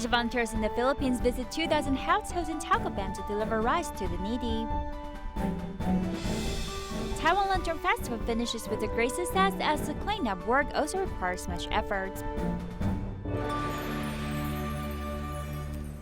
Tzu Chi volunteers in the Philippines visit 2,000 households in Talcoban to deliver rice to the needy. Taiwan Lantern Festival finishes with a great success as the cleanup work also requires much effort.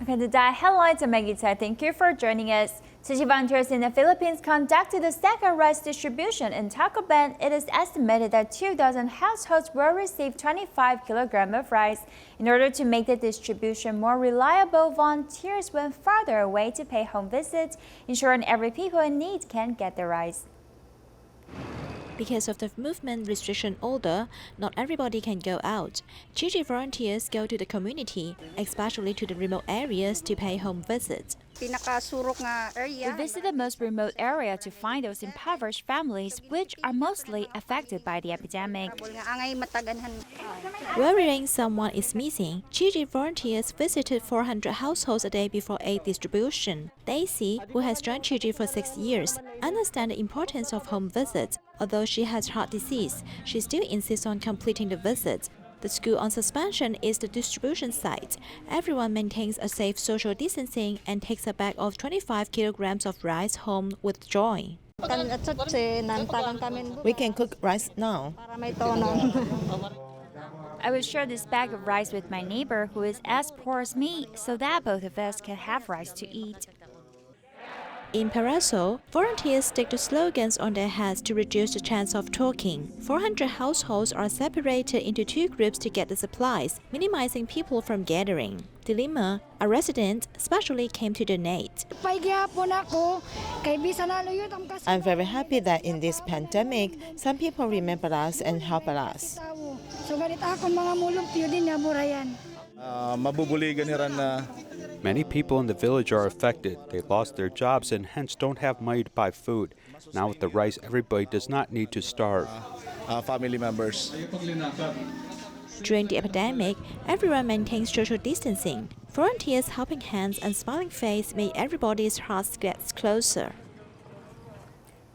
Okay, the DaAi Headlines. I'm Maggie Tsai. Thank you for joining us. Tzu Chi volunteers in the Philippines conducted the second rice distribution in Tacloban. It is estimated that 2,000 households will receive 25 kilograms of rice. In order to make the distribution more reliable, volunteers went farther away to pay home visits, ensuring every people in need can get the rice. Because of the movement restriction order, not everybody can go out. Tzu Chi volunteers go to the community, especially to the remote areas, to pay home visits. We visit the most remote area to find those impoverished families which are mostly affected by the epidemic. Worrying someone is missing, Tzu Chi volunteers visited 400 households a day before aid distribution. Daisy, who has joined Tzu Chi for 6 years, understands the importance of home visits. Although she has heart disease, she still insists on completing the visit. The school on suspension is the distribution site. Everyone maintains a safe social distancing and takes a bag of 25 kilograms of rice home with joy. We can cook rice now. I will share this bag of rice with my neighbor who is as poor as me so that both of us can have rice to eat. In Paraso, volunteers stick to slogans on their heads to reduce the chance of talking. 400 households are separated into 2 groups to get the supplies, minimizing people from gathering. Dilima, a resident, specially came to donate. I'm very happy that in this pandemic, some people remember us and help us. Many people in the village are affected. They lost their jobs and hence don't have money to buy food. Now with the rice, everybody does not need to starve. Family members. During the epidemic, everyone maintains social distancing. Volunteers' helping hands and smiling face made everybody's hearts get closer.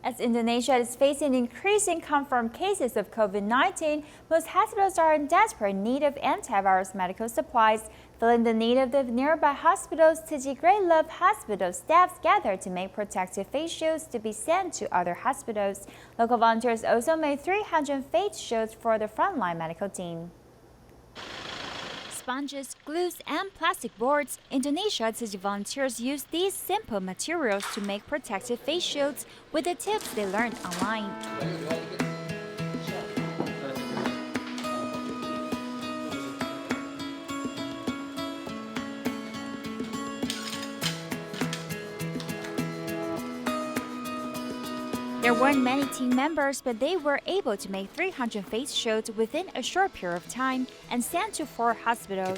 As Indonesia is facing increasing confirmed cases of COVID-19, most hospitals are in desperate need of antivirus medical supplies. Filling the need of the nearby hospitals, Tzu Chi Great Love Hospital staffs gathered to make protective face shields to be sent to other hospitals. Local volunteers also made 300 face shields for the frontline medical team. Sponges, glues, and plastic boards. Indonesia Tzu Chi volunteers use these simple materials to make protective face shields with the tips they learned online. There weren't many team members, but they were able to make 300 face shields within a short period of time and sent to 4 hospitals.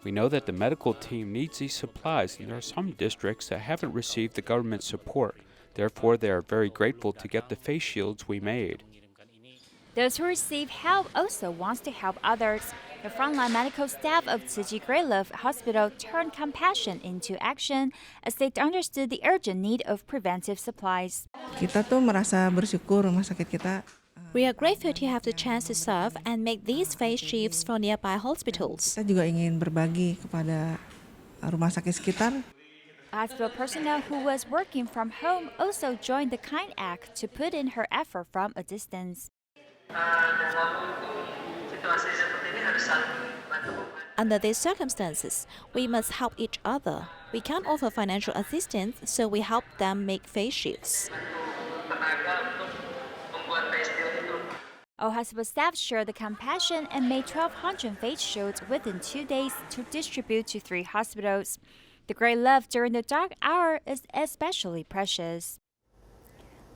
We know that the medical team needs these supplies, and there are some districts that haven't received the government support. Therefore, they are very grateful to get the face shields we made. Those who receive help also want to help others. The frontline medical staff of Tzu Chi Great Love Hospital turned compassion into action as they understood the urgent need of preventive supplies. We are grateful to have the chance to serve and make these face shields for nearby hospitals. Hospital personnel who was working from home also joined the kind act to put in her effort from a distance. Under these circumstances, we must help each other. We can't offer financial assistance, so we help them make face shields. All hospital staff shared the compassion and made 1,200 face shields within 2 days to distribute to 3 hospitals. The great love during the dark hour is especially precious.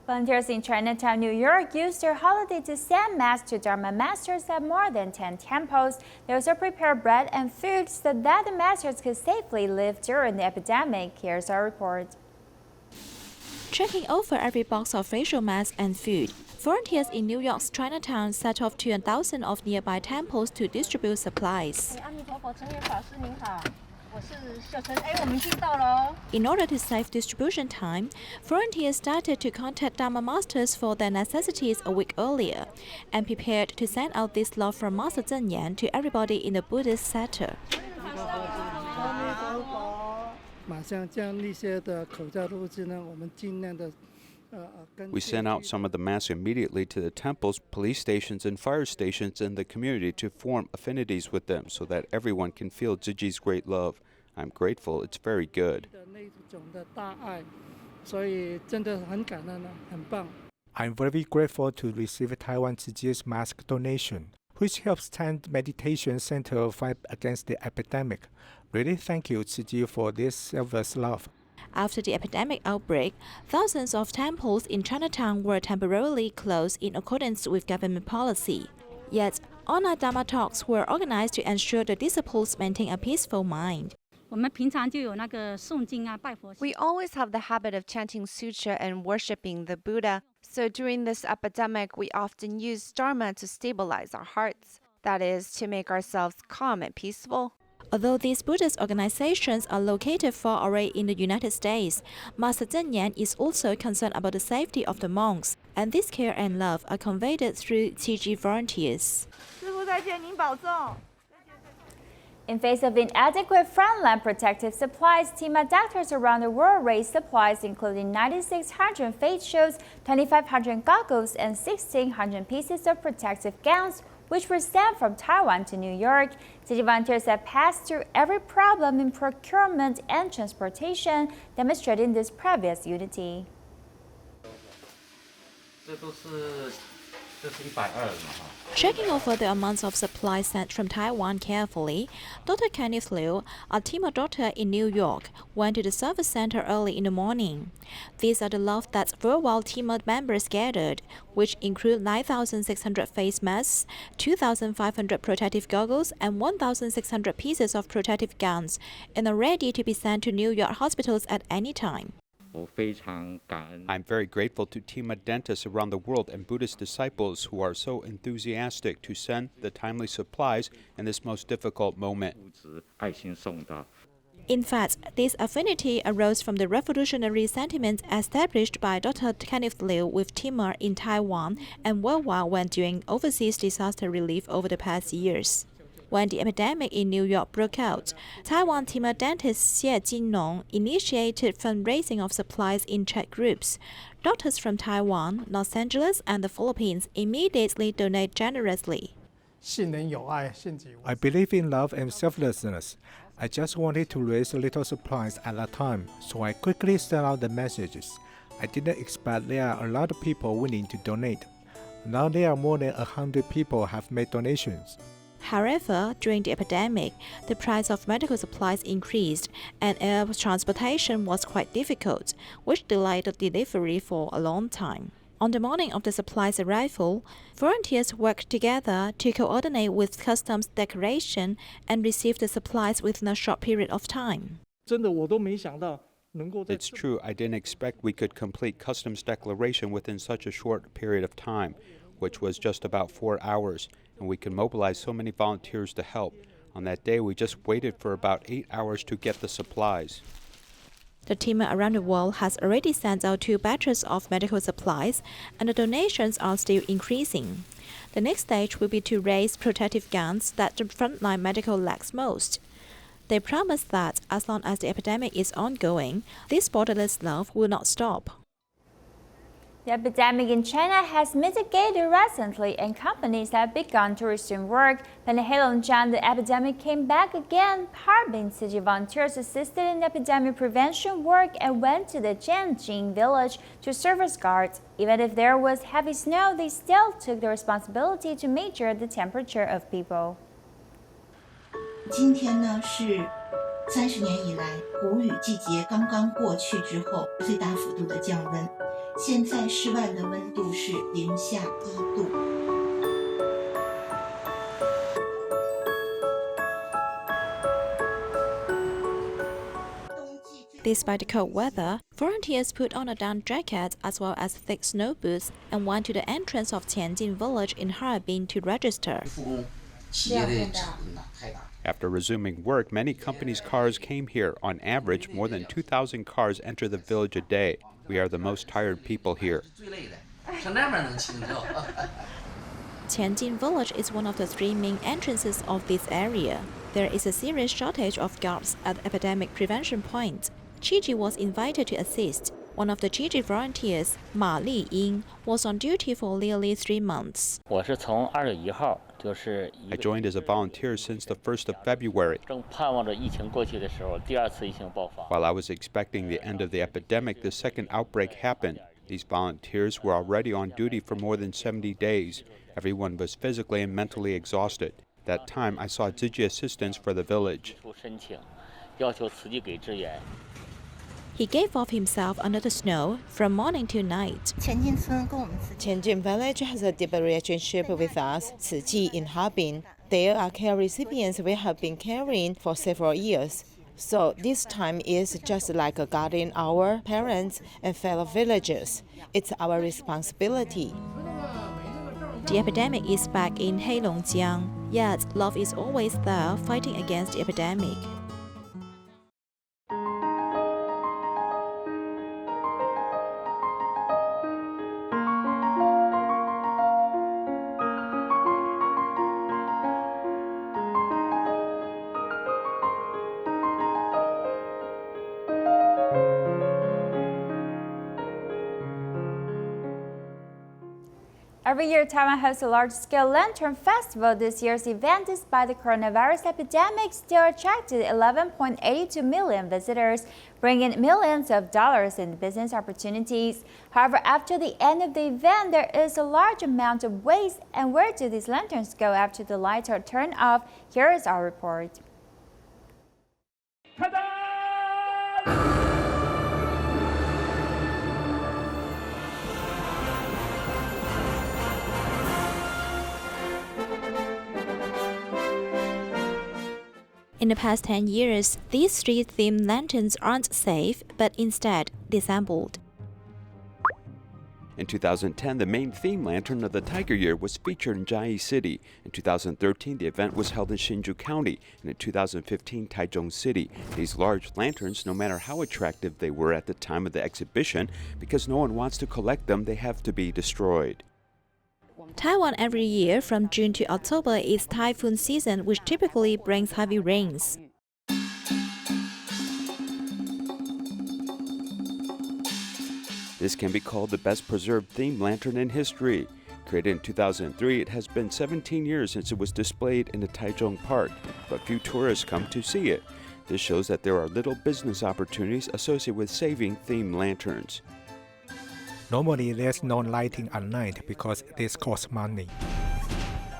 Volunteers in Chinatown, New York used their holiday to send masks to Dharma masters at more than 10 temples. They also prepared bread and food so that the masters could safely live during the epidemic. Here's our report. Checking over every box of facial masks and food, volunteers in New York's Chinatown set off to 1,000 of nearby temples to distribute supplies. In order to save distribution time, volunteers started to contact Dharma masters for their necessities a week earlier and prepared to send out this love from Master Zeng Yan to everybody in the Buddhist sector. We sent out some of the masks immediately to the temples, police stations, and fire stations in the community to form affinities with them so that everyone can feel Tzu Chi's great love. I'm grateful. It's very good. I'm very grateful to receive Taiwan Tzu Chi's mask donation, which helps Tan Meditation Center fight against the epidemic. Really thank you, Tzu Chi, for this selfless love. After the epidemic outbreak, thousands of temples in Chinatown were temporarily closed in accordance with government policy. Yet, online Dharma talks were organized to ensure the disciples maintain a peaceful mind. We always have the habit of chanting sutra and worshiping the Buddha. So during this epidemic, we often use Dharma to stabilize our hearts. That is, to make ourselves calm and peaceful. Although these Buddhist organizations are located far away in the United States, Master Zeng Yan is also concerned about the safety of the monks, and this care and love are conveyed through Tzu Chi volunteers. In face of inadequate frontline protective supplies, team of doctors around the world raised supplies including 9,600 face shields, 2,500 goggles, and 1,600 pieces of protective gowns, which were sent from Taiwan to New York. Tzu Chi volunteers have passed through every problem in procurement and transportation, demonstrating this previous unity. Checking over the amounts of supplies sent from Taiwan carefully, Dr. Kenneth Liu, a team doctor in New York, went to the service center early in the morning. These are the lots that worldwide team members gathered, which include 9,600 face masks, 2,500 protective goggles, and 1,600 pieces of protective gowns, and are ready to be sent to New York hospitals at any time. I'm very grateful to team of dentists around the world and Buddhist disciples who are so enthusiastic to send the timely supplies in this most difficult moment. In fact, this affinity arose from the revolutionary sentiment established by Dr. Kenneth Liu with Timor in Taiwan and worldwide when doing overseas disaster relief over the past years. When the epidemic in New York broke out, Taiwan team dentist Xie Jinnong initiated fundraising of supplies in chat groups. Doctors from Taiwan, Los Angeles, and the Philippines immediately donate generously. I believe in love and selflessness. I just wanted to raise a little supplies at a time, so I quickly sent out the messages. I didn't expect there are a lot of people willing to donate. Now there are more than 100 people have made donations. However, during the epidemic, the price of medical supplies increased and air transportation was quite difficult, which delayed the delivery for a long time. On the morning of the supplies arrival, volunteers worked together to coordinate with customs declaration and receive the supplies within a short period of time. It's true, I didn't expect we could complete customs declaration within such a short period of time, which was just about 4 hours, and we could mobilize so many volunteers to help. On that day, we just waited for about 8 hours to get the supplies. The team around the world has already sent out 2 batches of medical supplies, and the donations are still increasing. The next stage will be to raise protective gowns that the frontline medical lacks most. They promise that as long as the epidemic is ongoing, this borderless love will not stop. The epidemic in China has mitigated recently and companies have begun to resume work. But in Heilongjiang, the epidemic came back again. Harbin Tzu Chi volunteers assisted in epidemic prevention work and went to the Jianjing village to serve as guards. Even if there was heavy snow, they still took the responsibility to measure the temperature of people. 今天呢是30年以来谷雨季节刚刚过去之后最大幅度的降温。现在室外的温度是零下1度。Despite the cold weather, volunteers put on a down jacket as well as thick snow boots and went to the entrance of Tianjin village in Harbin to register. After resuming work, many companies' cars came here. On average, more than 2,000 cars enter the village a day. We are the most tired people here. Tianjin Village is one of the three main entrances of this area. There is a serious shortage of guards at the epidemic prevention point. Tzu Chi was invited to assist. One of the Tzu Chi volunteers, Ma Liying, was on duty for nearly 3 months. I joined as a volunteer since the 1st of February. While I was expecting the end of the epidemic, the second outbreak happened. These volunteers were already on duty for more than 70 days. Everyone was physically and mentally exhausted. That time, I sought Tzu Chi assistance for the village. He gave off himself under the snow from morning to night. Tianjin Village has a deep relationship with us, Tzu Chi in Harbin. They are care recipients we have been caring for several years. So this time is just like guarding our parents and fellow villagers. It's our responsibility. The epidemic is back in Heilongjiang, yet love is always there fighting against the epidemic. Every year, Taiwan hosts a large-scale Lantern Festival. This year's event, despite the coronavirus epidemic, still attracted 11.82 million visitors, bringing millions of dollars in business opportunities. However, after the end of the event, there is a large amount of waste. And where do these lanterns go after the lights are turned off? Here is our report. In the past 10 years, these street-themed lanterns aren't safe, but instead disassembled. In 2010, the main theme lantern of the Tiger Year was featured in Chiayi City. In 2013, the event was held in Hsinchu County, and in 2015, Taichung City. These large lanterns, no matter how attractive they were at the time of the exhibition, because no one wants to collect them, they have to be destroyed. Taiwan every year from June to October is typhoon season, which typically brings heavy rains. This can be called the best preserved theme lantern in history. Created in 2003, it has been 17 years since it was displayed in the Taichung Park, but few tourists come to see it. This shows that there are little business opportunities associated with saving theme lanterns. Normally, there's no lighting at night because this costs money.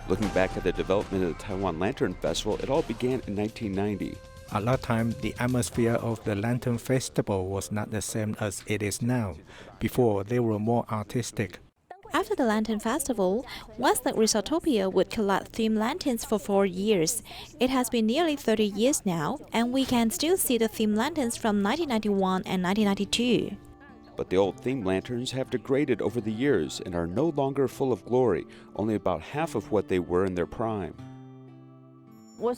Looking back at the development of the Taiwan Lantern Festival, it all began in 1990. At that time, the atmosphere of the Lantern Festival was not the same as it is now. Before, they were more artistic. After the Lantern Festival, Westlake Resortopia would collect theme lanterns for 4 years. It has been nearly 30 years now, and we can still see the theme lanterns from 1991 and 1992. But the old theme lanterns have degraded over the years and are no longer full of glory, only about half of what they were in their prime. Why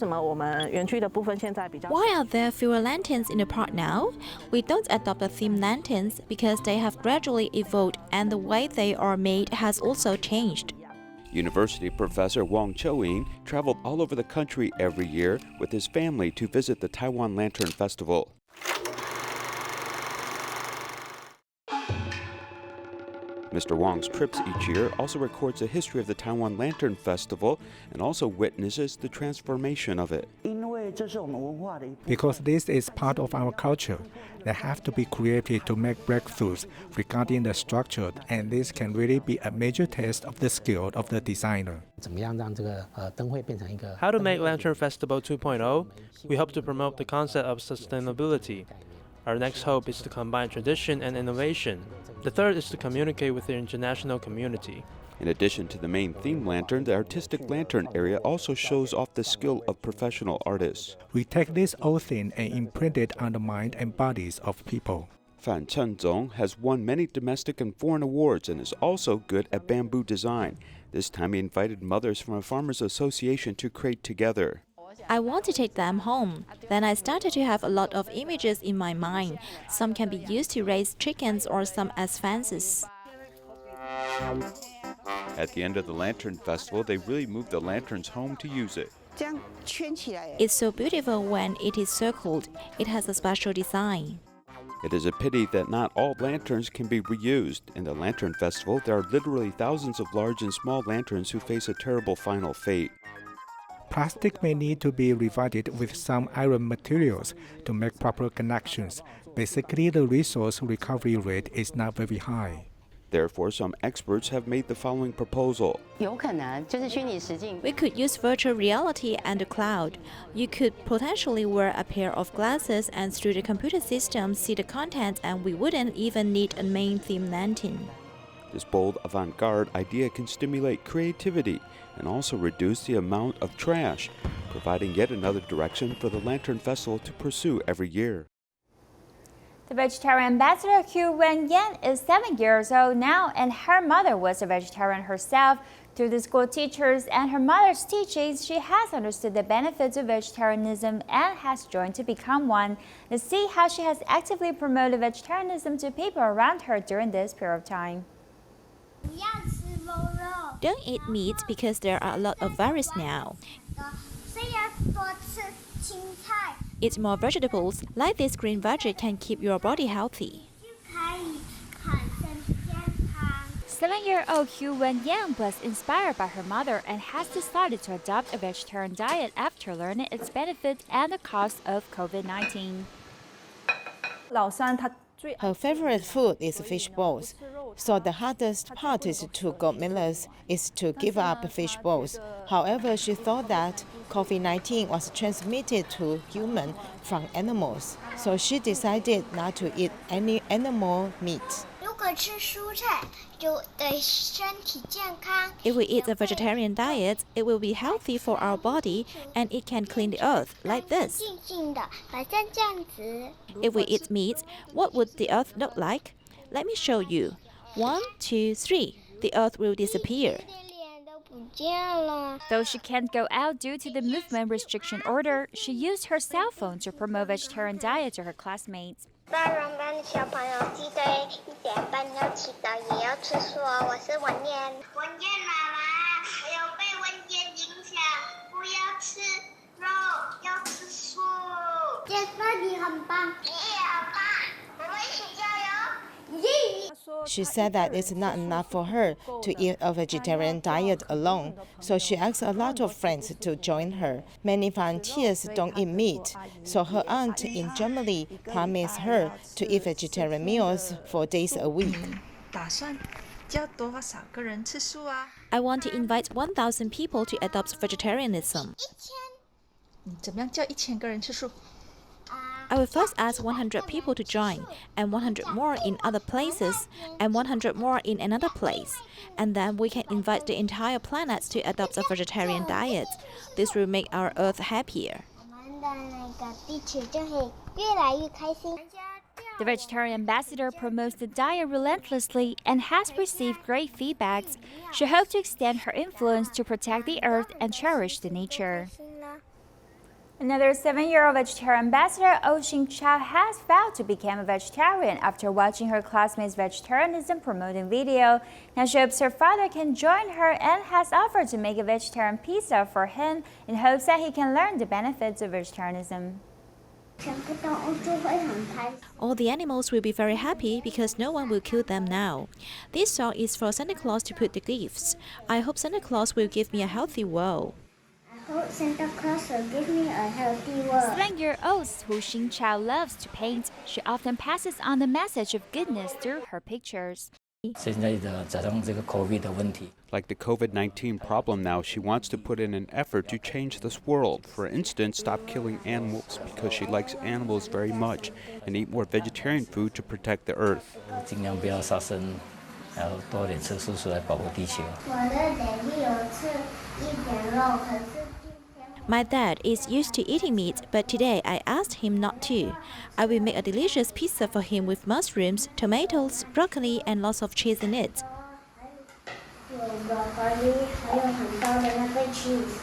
are there fewer lanterns in the park now? We don't adopt the theme lanterns because they have gradually evolved and the way they are made has also changed. University professor Wang Choying traveled all over the country every year with his family to visit the Taiwan Lantern Festival. Mr. Wang's trips each year also records the history of the Taiwan Lantern Festival and also witnesses the transformation of it. Because this is part of our culture, they have to be creative to make breakthroughs regarding the structure, and this can really be a major test of the skill of the designer. How to make Lantern Festival 2.0? We hope to promote the concept of sustainability. Our next hope is to combine tradition and innovation. The third is to communicate with the international community. In addition to the main theme lantern, the artistic lantern area also shows off the skill of professional artists. We take this old thing and imprint it on the mind and bodies of people. Fan Chenzong has won many domestic and foreign awards and is also good at bamboo design. This time he invited mothers from a farmers association to create together. I want to take them home. Then I started to have a lot of images in my mind. Some can be used to raise chickens or some as fences. At the end of the Lantern Festival, they really moved the lanterns home to use it. It's so beautiful when it is circled. It has a special design. It is a pity that not all lanterns can be reused. In the Lantern Festival, there are literally thousands of large and small lanterns who face a terrible final fate. Plastic may need to be revided with some iron materials to make proper connections. Basically, the resource recovery rate is not very high. Therefore, some experts have made the following proposal. We could use virtual reality and the cloud. You could potentially wear a pair of glasses and through the computer system see the content, and we wouldn't even need a main theme lantern. This bold avant-garde idea can stimulate creativity and also reduce the amount of trash, providing yet another direction for the Lantern Festival to pursue every year. The vegetarian ambassador Hu Wen-yan is 7 years old now, and her mother was a vegetarian herself. Through the school teachers and her mother's teachings, she has understood the benefits of vegetarianism and has joined to become one. Let's see how she has actively promoted vegetarianism to people around her during this period of time. Don't eat meat because there are a lot of virus now. Eat more vegetables, like this green veggie can keep your body healthy. 7-year-old Hu Wen-yan was inspired by her mother and has decided to adopt a vegetarian diet after learning its benefits and the cost of COVID-19. Her favorite food is fish balls, so the hardest part is to to give up fish balls. However, she thought that COVID-19 was transmitted to humans from animals, so she decided not to eat any animal meat. If we eat a vegetarian diet, it will be healthy for our body and it can clean the earth, like this. If we eat meat, what would the earth look like? Let me show you. 1, 2, 3. The earth will disappear. Though she can't go out due to the movement restriction order, she used her cell phone to promote vegetarian diet to her classmates. She said that it's not enough for her to eat a vegetarian diet alone, so she asked a lot of friends to join her. Many volunteers don't eat meat, so her aunt in Germany promised her to eat vegetarian meals 4 days a week. I want to invite 1,000 people to adopt vegetarianism. I will first ask 100 people to join, and 100 more in other places, and 100 more in another place. And then we can invite the entire planet to adopt a vegetarian diet. This will make our Earth happier. The vegetarian ambassador promotes the diet relentlessly and has received great feedbacks. She hopes to extend her influence to protect the earth and cherish the nature. Another 7-year-old vegetarian ambassador, Oh Xing-chao, has vowed to become a vegetarian after watching her classmates' vegetarianism promoting video. Now she hopes her father can join her and has offered to make a vegetarian pizza for him in hopes that he can learn the benefits of vegetarianism. All the animals will be very happy because no one will kill them now. This song is for Santa Claus to put the gifts. I hope Santa Claus will give me a healthy world. Santa Claus will give me a healthy world. 7-year-old Hu Xing-chao loves to paint. She often passes on the message of goodness through her pictures. Like the COVID-19 problem now, she wants to put in an effort to change this world. For instance, stop killing animals because she likes animals very much and eat more vegetarian food to protect the earth. My dad is used to eating meat, but today I asked him not to. I will make a delicious pizza for him with mushrooms, tomatoes, broccoli, and lots of cheese in it. broccoli 还有很多的那个 cheese。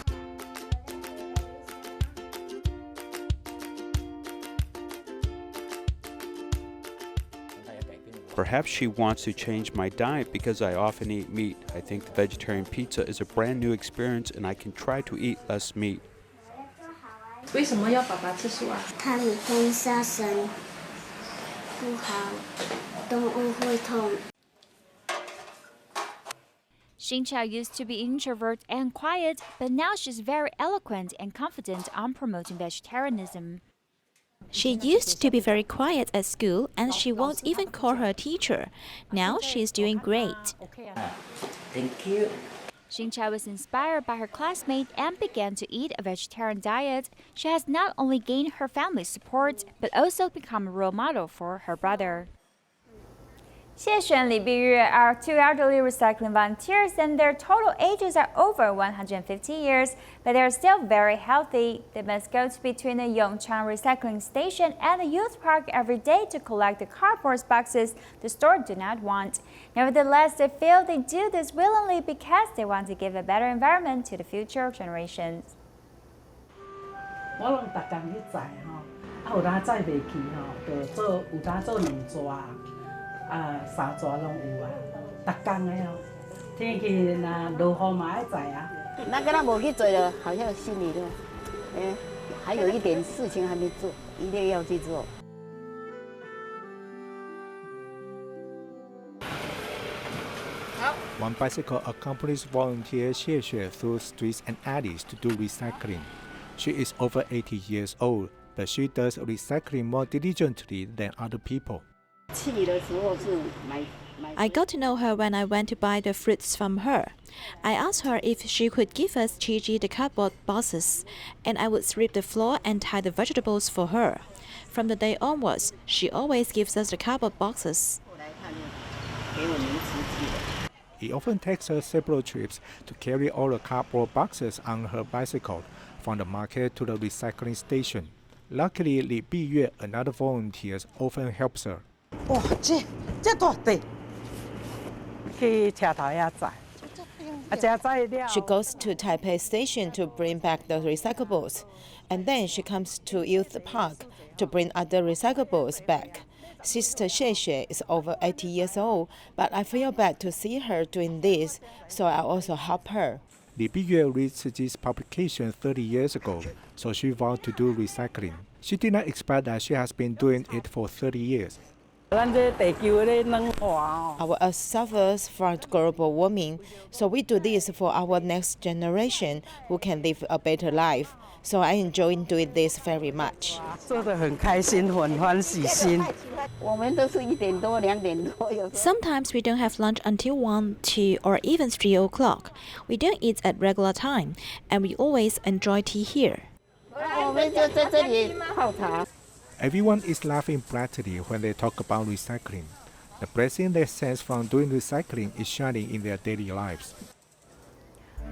Perhaps she wants to change my diet because I often eat meat. I think the vegetarian pizza is a brand new experience and I can try to eat less meat. 为什么要爸爸吃素啊？他每天杀生不好，动物会痛。 Xinqiao used to be introvert and quiet, but now she's very eloquent and confident on promoting vegetarianism. She used to be very quiet at school and she won't even call her a teacher. Now she's doing great. Thank you. Xinqiao was inspired by her classmate and began to eat a vegetarian diet. She has not only gained her family's support, but also become a role model for her brother. Xie Xuan and Li Biyue are two elderly recycling volunteers and their total ages are over 150 years, but they are still very healthy. They must go to between the Yongchang recycling station and the youth park every day to collect the cardboard boxes the store do not want. Nevertheless, they feel they do this willingly because they want to give a better environment to the future generations. 我拢逐工去载吼，有当载袂去吼，就做有当做2抓。 3抓拢有啊，逐工的哦。天气若落雨嘛爱载啊。那跟他没去做了，好像心里的，还有一点事情还没做，一定要去做。One bicycle accompanies volunteer Xie Xue through streets and alleys to do recycling. She is over 80 years old, but she does recycling more diligently than other people. I got to know her when I went to buy the fruits from her. I asked her if she could give us Tzu Chi the cardboard boxes, and I would sweep the floor and tie the vegetables for her. From the day onwards, she always gives us the cardboard boxes. It often takes her several trips to carry all the cardboard boxes on her bicycle, from the market to the recycling station. Luckily, Li Biyue, another volunteer, often helps her. 哇，这大地，去车头遐载，这载了。 She goes to Taipei Station to bring back the recyclables, and then she comes to Youth Park to bring other recyclables back. Sister Xie Xue is over 80 years old, but I feel bad to see her doing this, so I also help her. Li Biyue read Tzu Chi's publication 30 years ago, so she vowed to do recycling. She did not expect that she has been doing it for 30 years. Our Earth suffers from global warming, so we do this for our next generation who can live a better life. So I enjoy doing this very much. 做得很开心，很欢喜心。我们都是1点多、2点多。 Sometimes we don't have lunch until 1, 2, or even 3 o'clock. We don't eat at regular time, and we always enjoy tea here. 我们就在这里泡茶。 Everyone is laughing brightly when they talk about recycling. The blessing they sense from doing recycling is shining in their daily lives.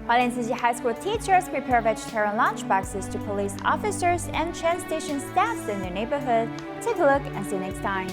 Hualien Tzu Chi High School teachers prepare vegetarian lunch boxes to police officers and train station staffs in their neighborhood. Take a look and see you next time.